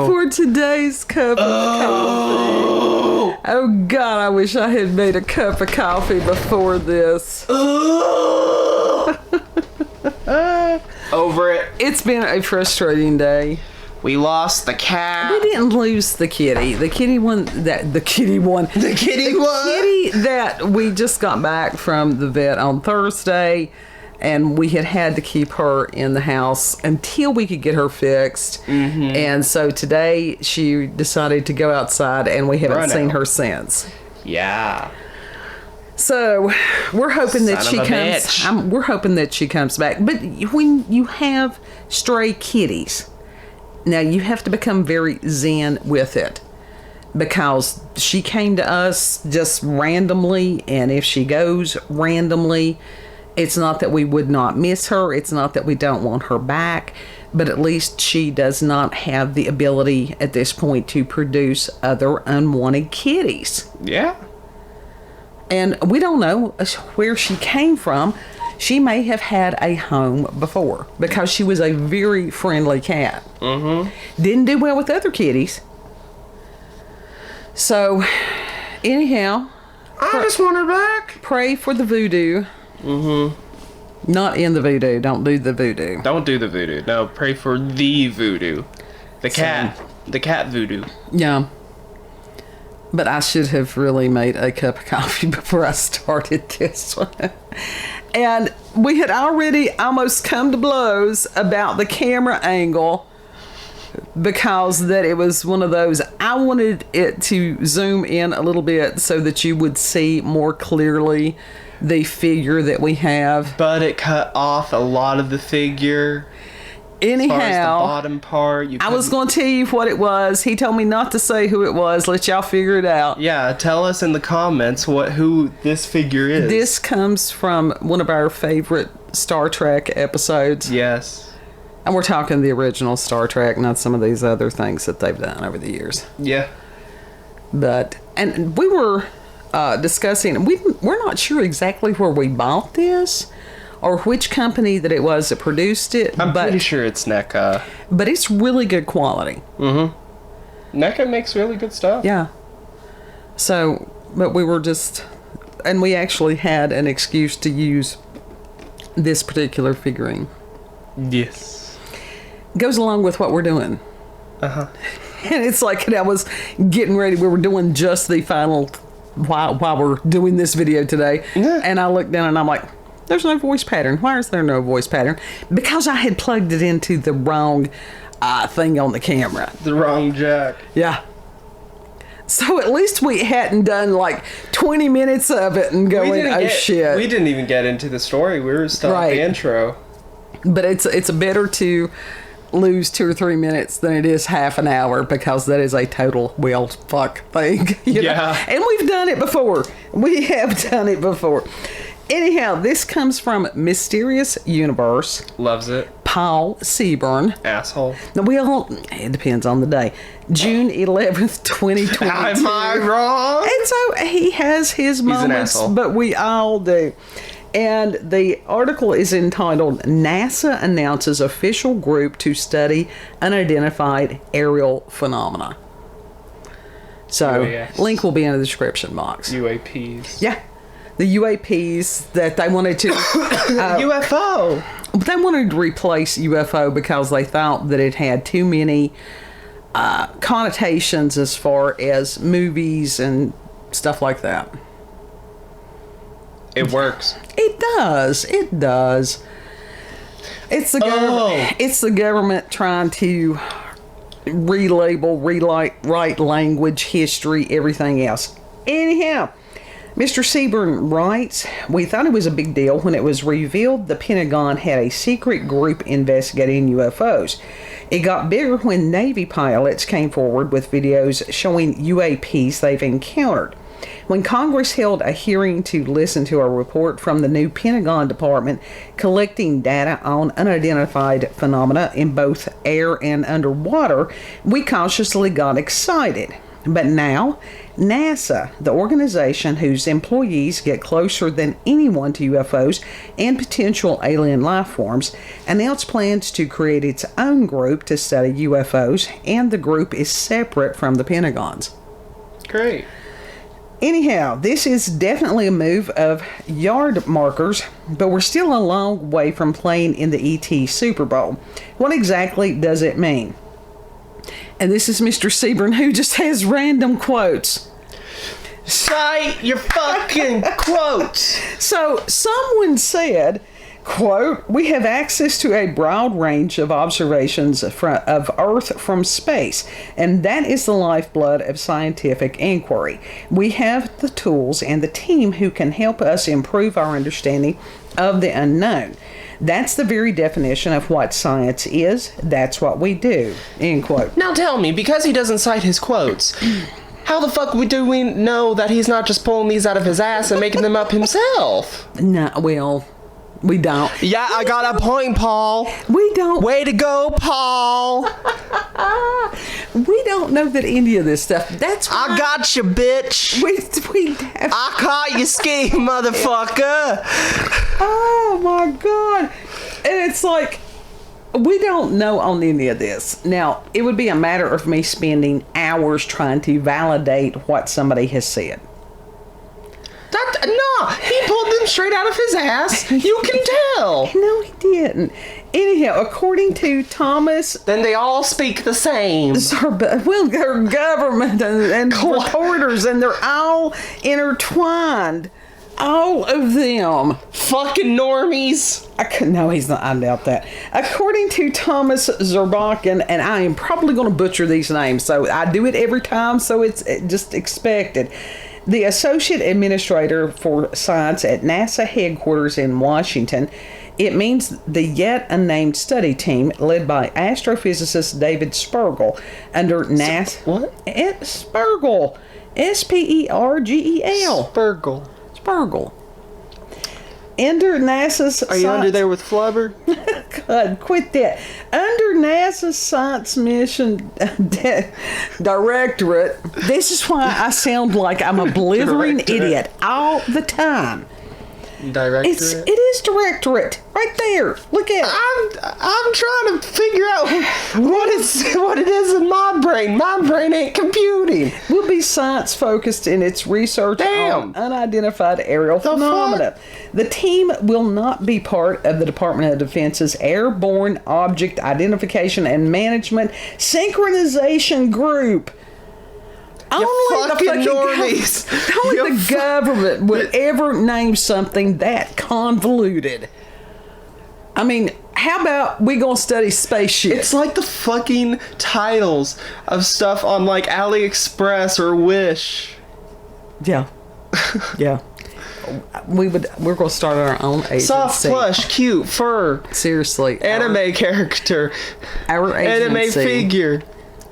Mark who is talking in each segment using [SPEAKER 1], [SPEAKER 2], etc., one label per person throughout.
[SPEAKER 1] for today's cup of coffee. Oh, God, I wish I had made a cup of coffee before this.
[SPEAKER 2] Over it.
[SPEAKER 1] It's been a frustrating day.
[SPEAKER 2] We lost the cat.
[SPEAKER 1] We didn't lose the kitty. The kitty that we just got back from the vet on Thursday, and we had to keep her in the house until we could get her fixed. Mm-hmm. And so today she decided to go outside, and we haven't seen her since.
[SPEAKER 2] Yeah.
[SPEAKER 1] So we're hoping that she comes. We're hoping that she comes back. But when you have stray kitties, now you have to become very zen with it, because she came to us just randomly, and if she goes randomly, it's not that we would not miss her. It's not that we don't want her back, but at least she does not have the ability at this point to produce other unwanted kitties.
[SPEAKER 2] Yeah.
[SPEAKER 1] And we don't know where she came from. She may have had a home before, because she was a very friendly cat. Mm-hmm. Didn't do well with other kitties. So, anyhow,
[SPEAKER 2] I just want her back.
[SPEAKER 1] Pray for the voodoo. Mm-hmm. Not in the voodoo. Don't do the voodoo.
[SPEAKER 2] Don't do the voodoo. No, pray for the voodoo. The cat. The cat voodoo.
[SPEAKER 1] Yeah. But I should have really made a cup of coffee before I started this one. And we had already almost come to blows about the camera angle, because that it was one of those, I wanted it to zoom in a little bit so that you would see more clearly the figure that we have.
[SPEAKER 2] But it cut off a lot of the figure.
[SPEAKER 1] Anyhow,
[SPEAKER 2] as far as the bottom part,
[SPEAKER 1] I was going to tell you what it was. He told me not to say who it was. Let y'all figure it out.
[SPEAKER 2] Yeah, tell us in the comments who this figure is.
[SPEAKER 1] This comes from one of our favorite Star Trek episodes.
[SPEAKER 2] Yes.
[SPEAKER 1] And we're talking the original Star Trek, not some of these other things that they've done over the years.
[SPEAKER 2] Yeah.
[SPEAKER 1] And we were discussing, we're not sure exactly where we bought this, or which company that it was that produced it.
[SPEAKER 2] I'm pretty sure it's NECA.
[SPEAKER 1] But it's really good quality.
[SPEAKER 2] Mm-hmm. NECA makes really good stuff.
[SPEAKER 1] Yeah. So, but we were just, and we actually had an excuse to use this particular figurine.
[SPEAKER 2] Yes.
[SPEAKER 1] Goes along with what we're doing.
[SPEAKER 2] Uh-huh.
[SPEAKER 1] And it's like, I was getting ready, we were doing just the final, while we're doing this video today. Yeah. And I looked down and I'm like, there's no voice pattern. Why is there no voice pattern? Because I had plugged it into the wrong thing on the camera.
[SPEAKER 2] The wrong jack.
[SPEAKER 1] Yeah. So at least we hadn't done like 20 minutes of it and going, shit.
[SPEAKER 2] We didn't even get into the story. We were still at the intro.
[SPEAKER 1] But it's better to lose 2 or 3 minutes than it is half an hour, because that is a total well fuck thing. You know? And we've done it before. We have done it before. Anyhow, this comes from Mysterious Universe.
[SPEAKER 2] Loves it.
[SPEAKER 1] Paul Seaburn.
[SPEAKER 2] Asshole.
[SPEAKER 1] Now it depends on the day. June 11th, 2022.
[SPEAKER 2] Am I wrong?
[SPEAKER 1] And so he has his moments, but we all do. And the article is entitled, NASA Announces Official Group to Study Unidentified Aerial Phenomena. So, link will be in the description box.
[SPEAKER 2] UAPs.
[SPEAKER 1] Yeah. The UAPs that they wanted to...
[SPEAKER 2] UFO!
[SPEAKER 1] They wanted to replace UFO because they thought that it had too many connotations as far as movies and stuff like that.
[SPEAKER 2] It works.
[SPEAKER 1] It does. It does. It's the government. It's the government trying to relabel, write language, history, everything else. Anyhow, Mr. Seaburn writes, we thought it was a big deal when it was revealed the Pentagon had a secret group investigating UFOs. It got bigger when Navy pilots came forward with videos showing UAPs they've encountered. When Congress held a hearing to listen to a report from the new Pentagon Department collecting data on unidentified phenomena in both air and underwater, we cautiously got excited. But now, NASA, the organization whose employees get closer than anyone to UFOs and potential alien life forms, announced plans to create its own group to study UFOs, and the group is separate from the Pentagon's.
[SPEAKER 3] Great.
[SPEAKER 1] Anyhow, this is definitely a move of yard markers, but we're still a long way from playing in the ET Super Bowl. What exactly does it mean? And this is Mr. Seaburn, who just has random quotes.
[SPEAKER 3] Cite your fucking quotes.
[SPEAKER 1] So, someone said, quote, "We have access to a broad range of observations of Earth from space, and that is the lifeblood of scientific inquiry. We have the tools and the team who can help us improve our understanding of the unknown. That's the very definition of what science is. That's what we do." End quote.
[SPEAKER 3] Now tell me, because he doesn't cite his quotes, how the fuck do we know that he's not just pulling these out of his ass and making them up himself?
[SPEAKER 1] No, well, we don't.
[SPEAKER 3] Yeah, I got a point, Paul.
[SPEAKER 1] We don't.
[SPEAKER 3] Way to go, Paul.
[SPEAKER 1] We don't know that any of this stuff. That's why
[SPEAKER 3] I got you, bitch.
[SPEAKER 1] we have.
[SPEAKER 3] I caught you ski, motherfucker.
[SPEAKER 1] Oh my god! And it's like, we don't know on any of this. Now, it would be a matter of me spending hours trying to validate what somebody has said.
[SPEAKER 3] No, he pulled them straight out of his ass. You can tell.
[SPEAKER 1] No, he didn't. Anyhow, according to Thomas,
[SPEAKER 3] Then they all speak the same.
[SPEAKER 1] well, they're government and reporters, and they're all intertwined. All of them.
[SPEAKER 3] Fucking normies.
[SPEAKER 1] No, he's not. I doubt that. According to Thomas Zurbuchen, and I am probably going to butcher these names, so I do it every time, so it's just expected. The Associate Administrator for Science at NASA headquarters in Washington, it means the yet unnamed study team led by astrophysicist David Spergel under NASA.
[SPEAKER 3] What?
[SPEAKER 1] Spergel. Spergel.
[SPEAKER 3] Spergel.
[SPEAKER 1] Spergel. Under NASA's
[SPEAKER 3] Are you under there with Flubber?
[SPEAKER 1] God, quit that. Under NASA's Science Mission Directorate, this is why I sound like I'm a blithering idiot all the time.
[SPEAKER 3] Directorate?
[SPEAKER 1] It is Directorate. Right there. Look at it.
[SPEAKER 3] I'm trying to figure out what it is in my brain. My brain ain't computing.
[SPEAKER 1] Will be science focused in its research on unidentified aerial phenomena. The team will not be part of the Department of Defense's Airborne Object Identification and Management Synchronization Group. Only the government would ever name something that convoluted. I mean, how about we gonna study spaceships?
[SPEAKER 3] It's like the fucking titles of stuff on like AliExpress or Wish.
[SPEAKER 1] Yeah. Yeah. We're gonna start our own agency.
[SPEAKER 3] Soft plush, cute, fur.
[SPEAKER 1] Seriously.
[SPEAKER 3] Anime character.
[SPEAKER 1] Our agency.
[SPEAKER 3] Anime figure.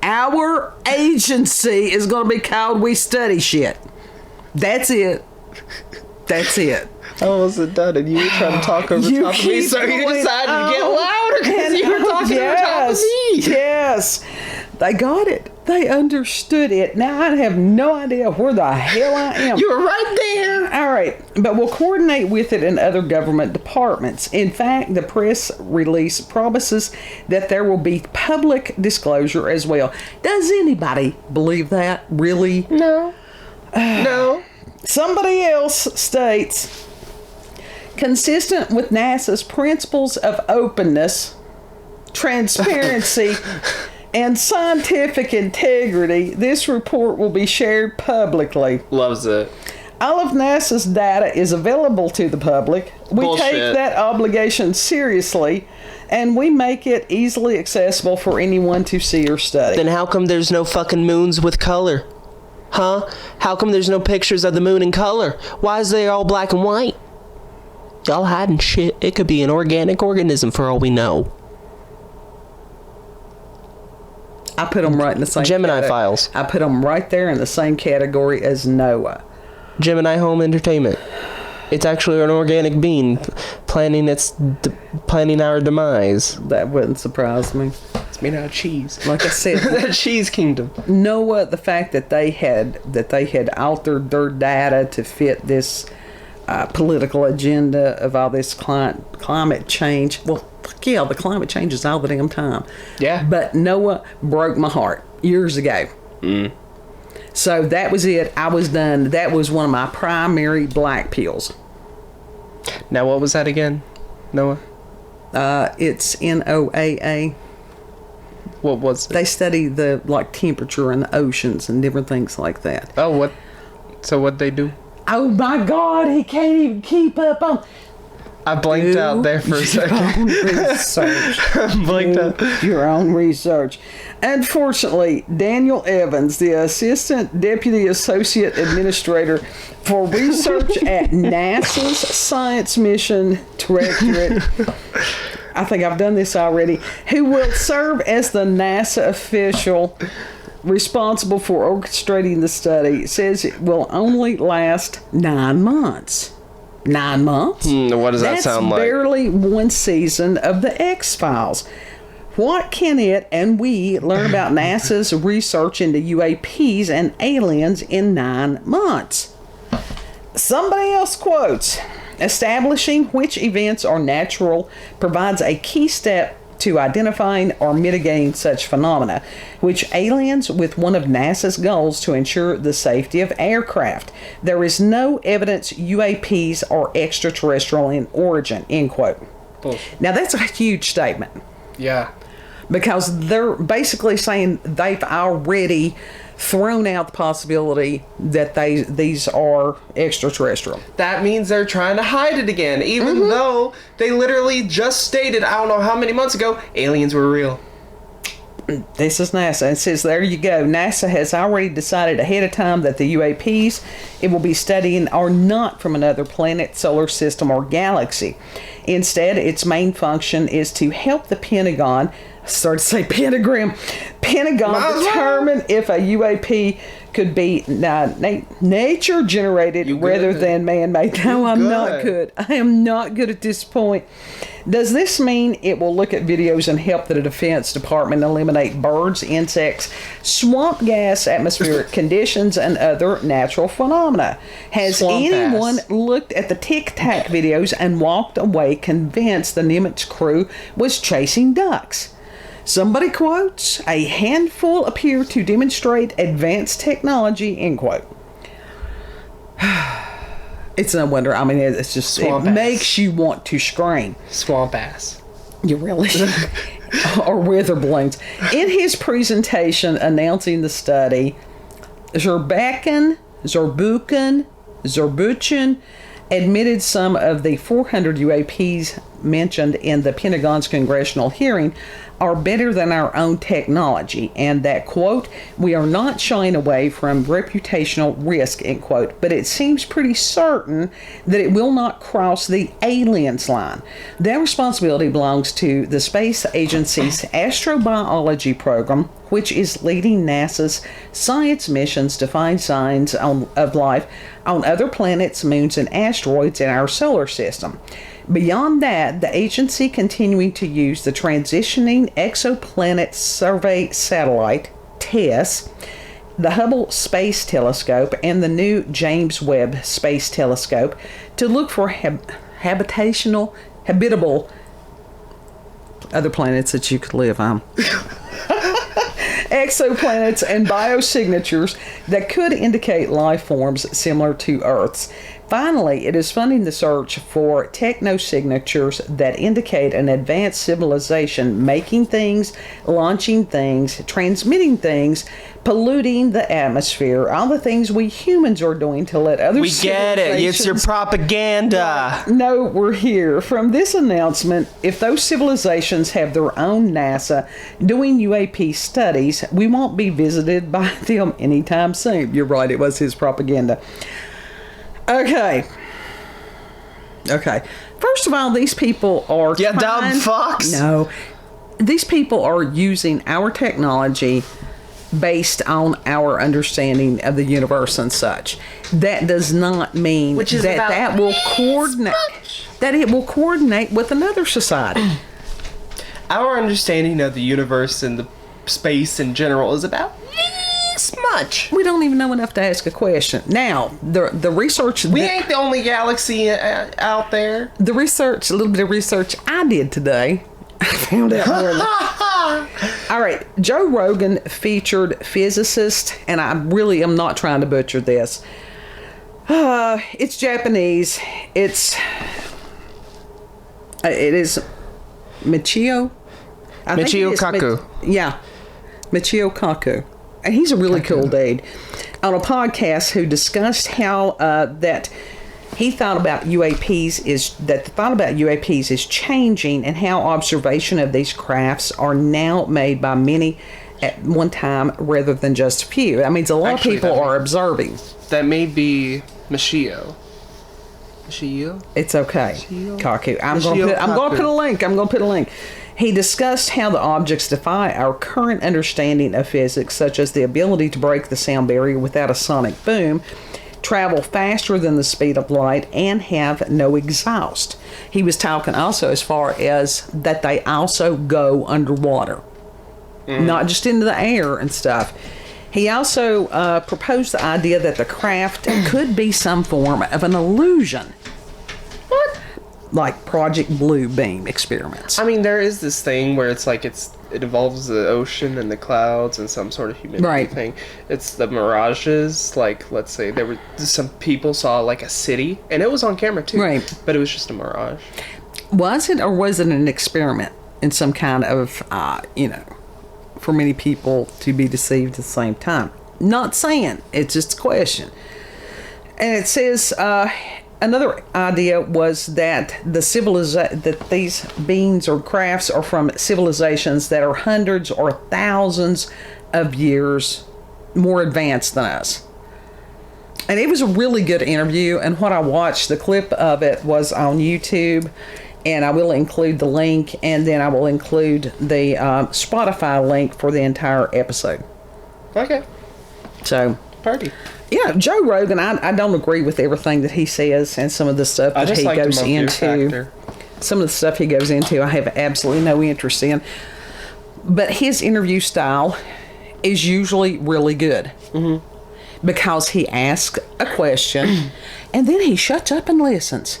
[SPEAKER 1] Our agency is going to be called We Study Shit. That's it. That's it.
[SPEAKER 3] I wasn't done, and you were trying to talk over top of me, so you decided to get louder because you were talking over top of me.
[SPEAKER 1] Yes. They got it. They understood it. Now I have no idea where the hell I am.
[SPEAKER 3] You were right there.
[SPEAKER 1] All right, but we'll coordinate with it in other government departments. In fact, the press release promises that there will be public disclosure as well. Does anybody believe that? Really?
[SPEAKER 3] No. No.
[SPEAKER 1] Somebody else states, consistent with NASA's principles of openness, transparency, and scientific integrity, this report will be shared publicly.
[SPEAKER 3] Loves it.
[SPEAKER 1] All of NASA's data is available to the public. We take that obligation seriously, and we make it easily accessible for anyone to see or study.
[SPEAKER 3] Then how come there's no fucking moons with color? Huh? How come there's no pictures of the moon in color? Why is they all black and white? Y'all hiding shit. It could be an organic organism for all we know.
[SPEAKER 1] I put them right in the same
[SPEAKER 3] Gemini files.
[SPEAKER 1] I put them right there in the same category as Noah.
[SPEAKER 3] Gemini Home Entertainment. It's actually an organic being planning our demise.
[SPEAKER 1] That wouldn't surprise me.
[SPEAKER 3] It's made out of cheese.
[SPEAKER 1] Like I said,
[SPEAKER 3] That cheese kingdom.
[SPEAKER 1] NOAA, the fact that they had altered their data to fit this political agenda of all this climate change. Well, fuck yeah, the climate change is all the damn time.
[SPEAKER 3] Yeah.
[SPEAKER 1] But NOAA broke my heart years ago. So that was it. I was done. That was one of my primary black pills.
[SPEAKER 3] Now, what was that again, Noah?
[SPEAKER 1] It's NOAA.
[SPEAKER 3] What was it?
[SPEAKER 1] They study the temperature in the oceans and different things like that.
[SPEAKER 3] Oh, what? So what'd they do?
[SPEAKER 1] Oh my God, he can't even keep up on.
[SPEAKER 3] I blanked out there for a second.
[SPEAKER 1] Research.
[SPEAKER 3] Blanked out.
[SPEAKER 1] Your own research. Unfortunately, Daniel Evans, the Assistant Deputy Associate Administrator for Research at NASA's Science Mission Directorate, I think I've done this already, who will serve as the NASA official responsible for orchestrating the study, says it will only last 9 months. 9 months?
[SPEAKER 3] What does that sound like?
[SPEAKER 1] That's barely one season of the X-Files. What can it and we learn about NASA's research into UAPs and aliens in 9 months? Somebody else quotes, establishing which events are natural provides a key step to identifying or mitigating such phenomena, which aliens with one of NASA's goals to ensure the safety of aircraft. There is no evidence UAPs are extraterrestrial in origin, end quote. Bullshit. Now that's a huge statement.
[SPEAKER 3] Yeah.
[SPEAKER 1] Because they're basically saying they've already thrown out the possibility that these are extraterrestrial.
[SPEAKER 3] That means they're trying to hide it again, even though they literally just stated, I don't know how many months ago, aliens were real.
[SPEAKER 1] This is NASA. It says, there you go. NASA has already decided ahead of time that the UAPs it will be studying are not from another planet, solar system, or galaxy. Instead, its main function is to help the Pentagon, start to say pentagram, determine if a UAP could be nature generated rather than man-made. No, I'm not good. I am not good at this point. Does this mean it will look at videos and help the Defense Department eliminate birds, insects, swamp gas, atmospheric conditions, and other natural phenomena? Has anyone looked at the Tic Tac videos and walked away convinced the Nimitz crew was chasing ducks? Somebody quotes, a handful appear to demonstrate advanced technology, end quote. It's no wonder. I mean, it's just,
[SPEAKER 3] Swamp
[SPEAKER 1] it
[SPEAKER 3] ass.
[SPEAKER 1] makes you want to scream.
[SPEAKER 3] Swamp ass.
[SPEAKER 1] You really? Or weather balloons. In his presentation announcing the study, Zurbuchen admitted some of the 400 UAPs mentioned in the Pentagon's congressional hearing are better than our own technology, and that, quote, we are not shying away from reputational risk, end quote, but it seems pretty certain that it will not cross the aliens line. That responsibility belongs to the space agency's astrobiology program, which is leading NASA's science missions to find signs of life on other planets, moons, and asteroids in our solar system. Beyond that, the agency continuing to use the Transitioning Exoplanet Survey Satellite, TESS, the Hubble Space Telescope, and the new James Webb Space Telescope to look for habitable other planets that you could live on. Exoplanets and biosignatures that could indicate life forms similar to Earth's. Finally, it is funding the search for technosignatures that indicate an advanced civilization making things, launching things, transmitting things, polluting the atmosphere, all the things we humans are doing to let other
[SPEAKER 3] We get it. It's your propaganda.
[SPEAKER 1] No, we're here. From this announcement, if those civilizations have their own NASA doing UAP studies, we won't be visited by them anytime soon. You're right, it was his propaganda. Okay. First of all, these people are
[SPEAKER 3] dumb fucks.
[SPEAKER 1] No. These people are using our technology based on our understanding of the universe and such. That does not mean that will coordinate with another society.
[SPEAKER 2] Our understanding of the universe and the space in general is about this much.
[SPEAKER 1] We don't even know enough to ask a question. Now, the research...
[SPEAKER 2] We ain't the only galaxy out there.
[SPEAKER 1] The research, a little bit of research I did today, I found out more than... All right, Joe Rogan featured physicist, and I really am not trying to butcher this. It's Japanese. It is Michio.
[SPEAKER 3] Michio Kaku.
[SPEAKER 1] Yeah, Michio Kaku. And he's a really cool dude. On a podcast who discussed how that he thought about UAPs the thought about UAPs is changing, and how observation of these crafts are now made by many at one time rather than just a few. That means a lot of people are observing.
[SPEAKER 2] That may be Michio. Michio?
[SPEAKER 1] It's okay. Kaku. I'm going to put a link. I'm going to put a link. He discussed how the objects defy our current understanding of physics, such as the ability to break the sound barrier without a sonic boom, travel faster than the speed of light, and have no exhaust. He was talking also as far as that they also go underwater, not just into the air and stuff. He also proposed the idea that the craft could be some form of an illusion. What? Like Project Blue Beam experiments.
[SPEAKER 2] I mean, there is this thing where it's like it involves the ocean and the clouds and some sort of humidity thing. It's the mirages. Like, let's say there were some people saw like a city, and it was on camera too.
[SPEAKER 1] Right.
[SPEAKER 2] But it was just a mirage.
[SPEAKER 1] Was it, or was it an experiment in some kind of, for many people to be deceived at the same time? Not saying. It's just a question. And it says, another idea was that that these beings or crafts are from civilizations that are hundreds or thousands of years more advanced than us. And it was a really good interview, and what I watched, the clip of it was on YouTube, and I will include the link, and then I will include the Spotify link for the entire episode.
[SPEAKER 2] Okay.
[SPEAKER 1] So,
[SPEAKER 2] Party.
[SPEAKER 1] Yeah, Joe Rogan, I don't agree with everything that he says, and some of the stuff that he goes into. Some of the stuff he goes into, I have absolutely no interest in. But his interview style is usually really good. Mm-hmm. Because he asks a question, and then he shuts up and listens.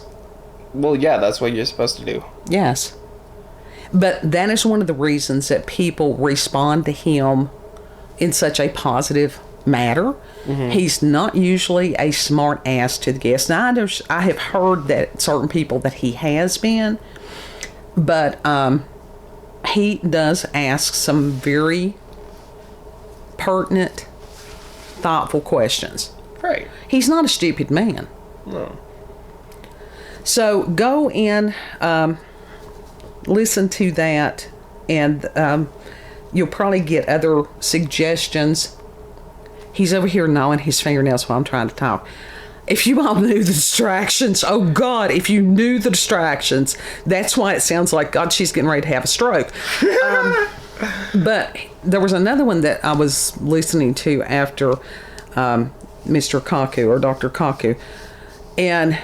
[SPEAKER 2] Well, yeah, that's what you're supposed to do.
[SPEAKER 1] Yes. But that is one of the reasons that people respond to him in such a positive manner. Mm-hmm. He's not usually a smart ass to the guests. Now, I have heard that certain people that he has been, but he does ask some very pertinent, thoughtful questions.
[SPEAKER 2] Right.
[SPEAKER 1] He's not a stupid man.
[SPEAKER 2] No.
[SPEAKER 1] So go in, listen to that, and you'll probably get other suggestions. He's over here gnawing his fingernails while I'm trying to talk. If you all knew the distractions, oh God, if you knew the distractions, that's why it sounds like, God, she's getting ready to have a stroke. But there was another one that I was listening to after Mr. Kaku, or Dr. Kaku, and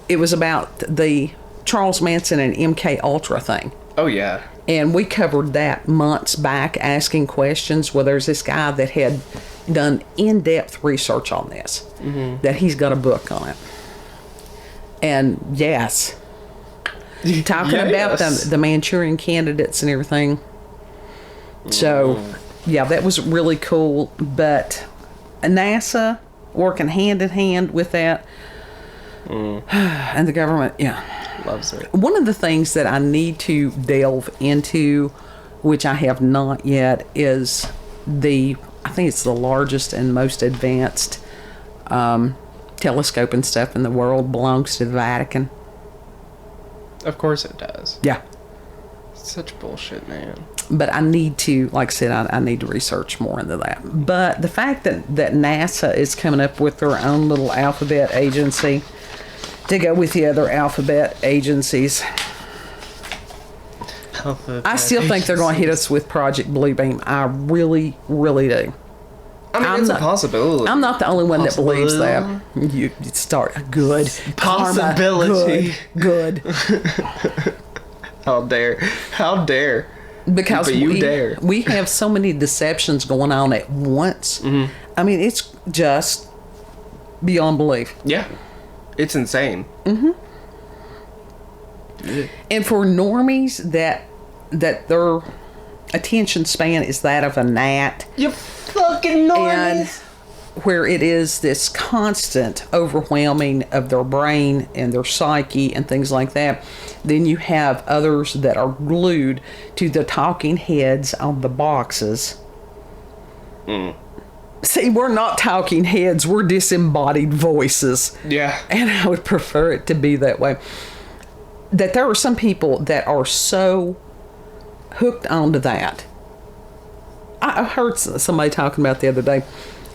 [SPEAKER 1] it was about the Charles Manson and MK Ultra thing.
[SPEAKER 2] Oh, yeah.
[SPEAKER 1] And we covered that months back, asking questions. Well, there's this guy that had done in-depth research on this, that he's got a book on it. And yes, talking about the Manchurian candidates and everything. So, yeah, that was really cool. But NASA working hand in hand with that, and the government,
[SPEAKER 2] loves it.
[SPEAKER 1] One of the things that I need to delve into, which I have not yet, is I think it's the largest and most advanced telescope and stuff in the world belongs to the Vatican.
[SPEAKER 2] Of course it does.
[SPEAKER 1] Yeah.
[SPEAKER 2] Such bullshit, man.
[SPEAKER 1] But I need to, like I said, I need to research more into that. But the fact that NASA is coming up with their own little alphabet agency to go with the other alphabet agencies, I still think they're going to hit us with Project Blue Beam. I really, really do.
[SPEAKER 2] I mean, it's a possibility.
[SPEAKER 1] I'm not the only one that believes that. You start good.
[SPEAKER 2] Possibility.
[SPEAKER 1] Karma, good.
[SPEAKER 2] How dare. How dare.
[SPEAKER 1] Because
[SPEAKER 2] but you dare.
[SPEAKER 1] We have so many deceptions going on at once.
[SPEAKER 2] Mm-hmm.
[SPEAKER 1] I mean, it's just beyond belief.
[SPEAKER 2] Yeah. It's insane.
[SPEAKER 1] Mm-hmm.
[SPEAKER 2] Yeah.
[SPEAKER 1] And for normies that their attention span is that of a gnat.
[SPEAKER 3] You fucking normies.
[SPEAKER 1] And where it is this constant overwhelming of their brain and their psyche and things like that, then you have others that are glued to the talking heads on the boxes. See, we're not talking heads, we're disembodied voices.
[SPEAKER 2] Yeah.
[SPEAKER 1] And I would prefer it to be that way. That there are some people that are so hooked onto that. I heard somebody talking about the other day,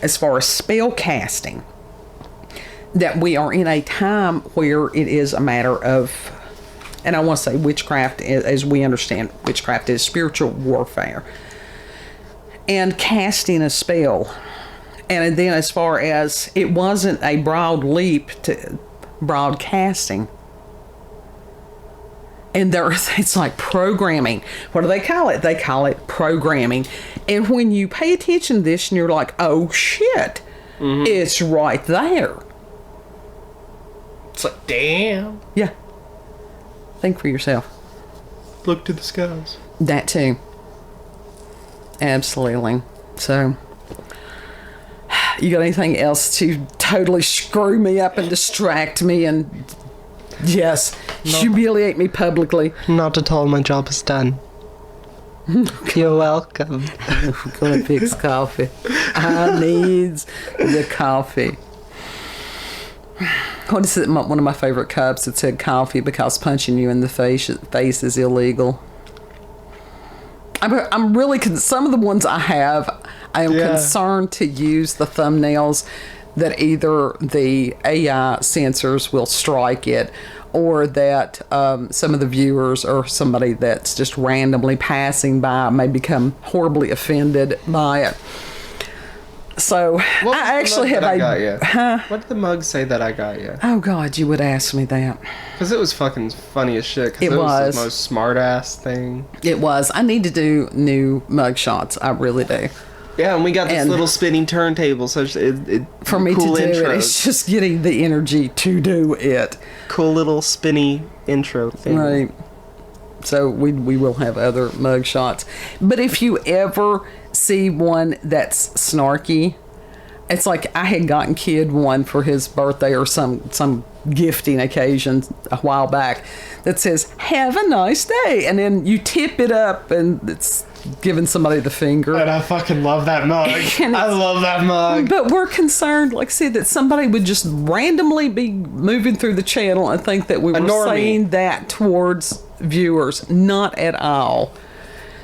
[SPEAKER 1] as far as spell casting, that we are in a time where it is a matter of, and I want to say witchcraft, as we understand witchcraft, is spiritual warfare. And casting a spell. And then as far as, it wasn't a broad leap to broadcasting. And it's like programming. What do they call it? They call it programming. And when you pay attention to this and you're like, oh shit, it's right there.
[SPEAKER 2] It's like, damn.
[SPEAKER 1] Yeah. Think for yourself.
[SPEAKER 2] Look to the skies.
[SPEAKER 1] That too. Absolutely. So, you got anything else to totally screw me up and distract me and, yes, humiliate me publicly?
[SPEAKER 3] Not at all, my job is done. You're welcome.
[SPEAKER 1] I'm gonna fix coffee. I needs the coffee. What is it? One of my favorite cups that said coffee because punching you in the face is illegal. I'm really some of the ones I have. I am concerned to use the thumbnails that either the AI censors will strike it, or that some of the viewers or somebody that's just randomly passing by may become horribly offended by it. So I actually have
[SPEAKER 2] What did the mug say that I got you?
[SPEAKER 1] Oh God, you would ask me that.
[SPEAKER 2] Because it was fucking funny as shit. 'Cause
[SPEAKER 1] It was
[SPEAKER 2] the most smart ass thing.
[SPEAKER 1] It was. I need to do new mug shots. I really do.
[SPEAKER 2] Yeah, and we got this little spinning turntable, so it
[SPEAKER 1] for me
[SPEAKER 2] cool
[SPEAKER 1] to do
[SPEAKER 2] intros.
[SPEAKER 1] it. It's just getting the energy to do it.
[SPEAKER 2] Cool little spinny intro thing.
[SPEAKER 1] Right. So we will have other mug shots. But if you ever see one that's snarky, it's like I had gotten Kid one for his birthday or some gifting occasion a while back that says, "Have a nice day," and then you tip it up and it's giving somebody the finger.
[SPEAKER 2] And I fucking love that mug. I love that mug.
[SPEAKER 1] But we're concerned, like I said, that somebody would just randomly be moving through the channel and think that we were saying that towards viewers. Not at all.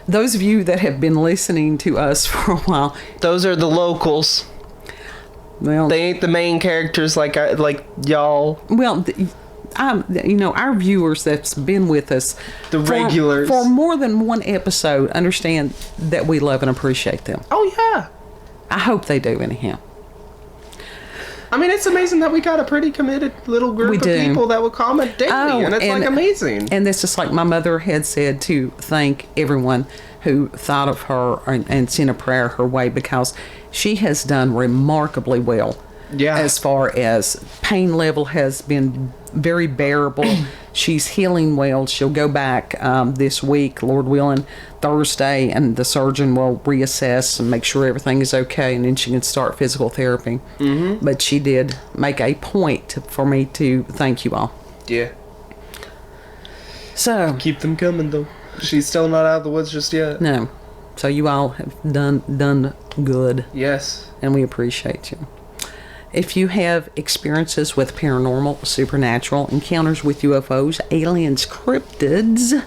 [SPEAKER 1] Those of you that have been listening to us for a while,
[SPEAKER 3] those are the locals.
[SPEAKER 1] Well,
[SPEAKER 3] they ain't the main characters like y'all.
[SPEAKER 1] Well, our viewers that's been with us,
[SPEAKER 2] the regulars,
[SPEAKER 1] for more than one episode, understand that we love and appreciate them.
[SPEAKER 2] Oh yeah,
[SPEAKER 1] I hope they do. Anyhow,
[SPEAKER 2] I mean, it's amazing that we got a pretty committed little group of people that will comment daily, and it's like amazing.
[SPEAKER 1] And it's just like my mother had said, to thank everyone who thought of her and sent a prayer her way, because she has done remarkably well.
[SPEAKER 2] Yeah.
[SPEAKER 1] As far as pain level has been very bearable. She's healing well. She'll go back this week, Lord willing, Thursday, and the surgeon will reassess and make sure everything is okay, and then she can start physical therapy. Mm-hmm. But she did make a point for me to thank you all.
[SPEAKER 2] Yeah.
[SPEAKER 1] So
[SPEAKER 2] keep them coming, though. She's still not out of the woods just yet.
[SPEAKER 1] No. So you all have done good.
[SPEAKER 2] Yes.
[SPEAKER 1] And we appreciate you. If you have experiences with paranormal, supernatural, encounters with UFOs, aliens, cryptids,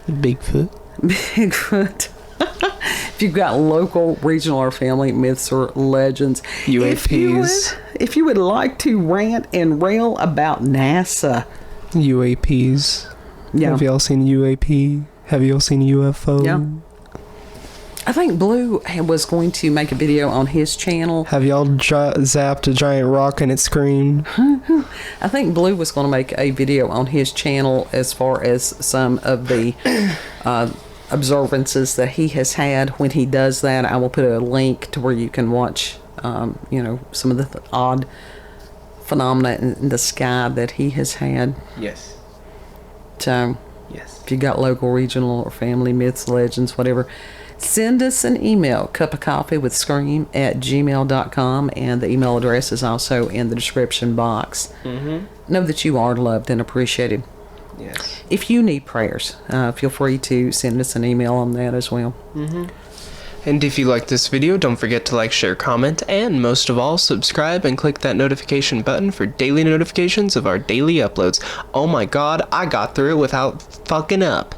[SPEAKER 3] Bigfoot.
[SPEAKER 1] If you've got local, regional, or family myths or legends,
[SPEAKER 3] UAPs.
[SPEAKER 1] If you would like to rant and rail about NASA,
[SPEAKER 3] UAPs.
[SPEAKER 1] Yeah.
[SPEAKER 3] Have y'all seen UAP? Have y'all seen UFO?
[SPEAKER 1] Yeah. I think Blue was going to make a video on his channel.
[SPEAKER 3] Have y'all zapped a giant rock and it screamed?
[SPEAKER 1] I think Blue was going to make a video on his channel as far as some of the observances that he has had. When he does that, I will put a link to where you can watch, some of the odd phenomena in the sky that he has had.
[SPEAKER 2] Yes.
[SPEAKER 1] So,
[SPEAKER 2] Yes.
[SPEAKER 1] if you got local, regional, or family myths, legends, whatever, send us an email, cupofcoffeewithscream@gmail.com, and the email address is also in the description box. Know that you are loved and appreciated.
[SPEAKER 2] Yes.
[SPEAKER 1] If you need prayers, feel free to send us an email on that as well.
[SPEAKER 2] And if you like this video, don't forget to like, share, comment, and most of all, subscribe and click that notification button for daily notifications of our daily uploads. Oh my god, I got through it without fucking up.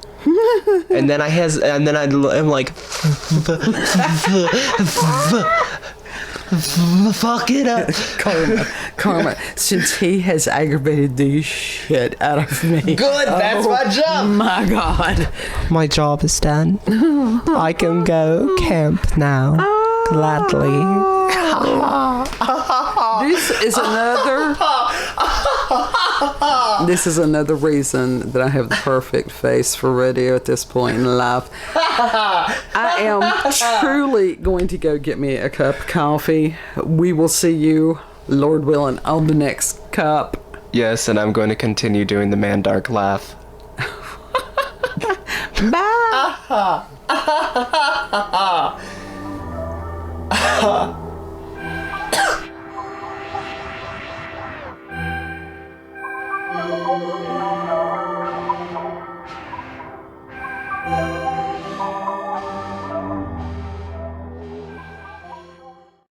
[SPEAKER 2] And then I'm like, fuck it up.
[SPEAKER 1] Karma, since he has aggravated the shit out of me.
[SPEAKER 2] Good, that's my job.
[SPEAKER 1] My god.
[SPEAKER 3] My job is done. I can go camp now. Gladly.
[SPEAKER 1] This is another reason that I have the perfect face for radio at this point in life. I am truly going to go get me a cup of coffee. We will see you, Lord willing, on the next cup.
[SPEAKER 2] Yes, and I'm going to continue doing the Mandark laugh.
[SPEAKER 1] Bye.